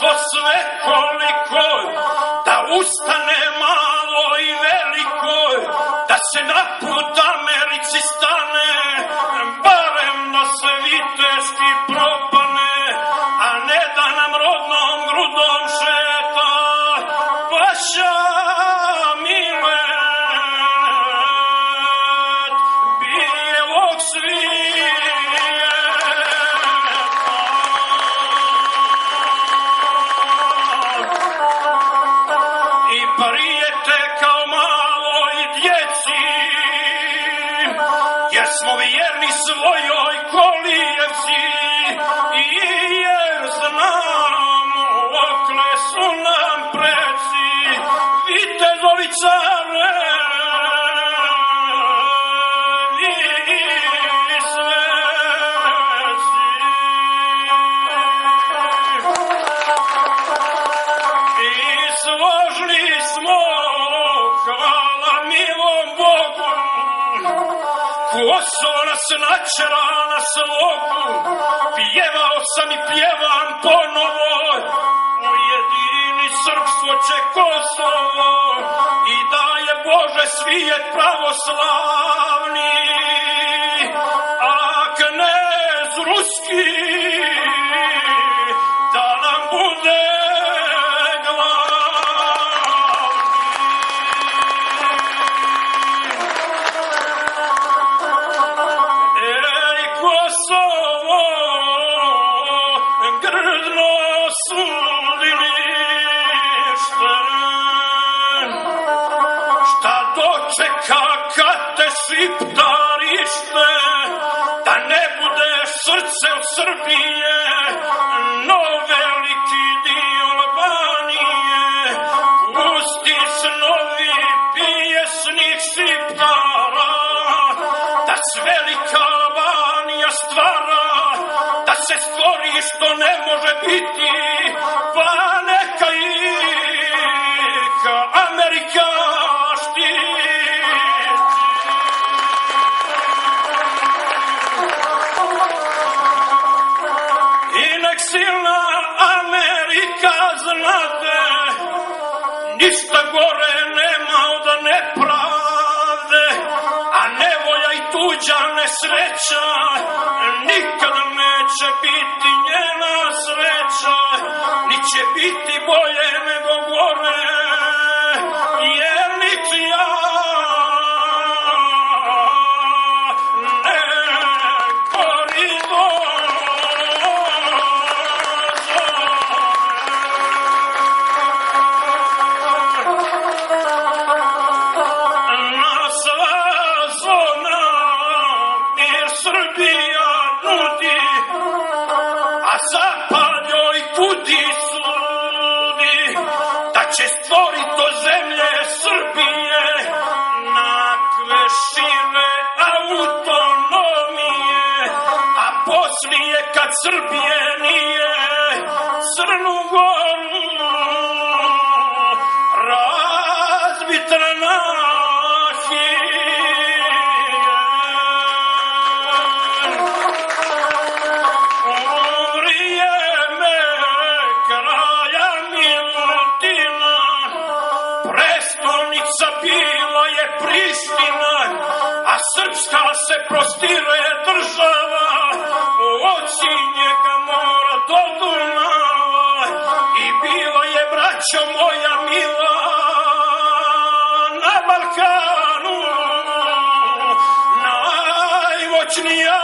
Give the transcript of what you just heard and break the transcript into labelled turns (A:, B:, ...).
A: bratstvo svekoliko, da ustane malo i veliko, da se na put Americi stane, barem da se viteški propane, a ne da nam rodnom grudom šeta vaša milet bijelog svijeta. I parijete kao maloj djeci, jer smo vjerni svojoj kolijevci i jer znamo okle su nam preci, vitezovi carevi i sveci. I složni smo, hvala milom Bogu, Kosovo nas načera na slogu, pjevao sam i pjevam ponovo, ujedini srpstvo će Kosovo i daje Bože svijet pravoslavni, a knez ruski da nam bude kakate šiptarište, da ne budeš srce od Srbije, no veliki dio Albanije, pusti snovi pjesnih šiptara, da se velika Albanija stvara, da se stvori što ne može biti, pa neka ika Amerika štiti. Silna Amerika znade, ništa gore nema od nepravde, a nevolja i tuđa nesreća nikada neće biti njena sreća, ni će biti bolje nego gore, jer niti ja ne koridor. Srbija nudi, a zapad joj kudi sudi, da će stvorit do zemlje Srbije nakve šire autonomije, a poslije kad Srbije nije, Crnu Goru razbit na bila je Priština, a srpska se prostire država, oci njega mora do Dunava, i bila je, braćo moja mila, na Balkanu najmoćnija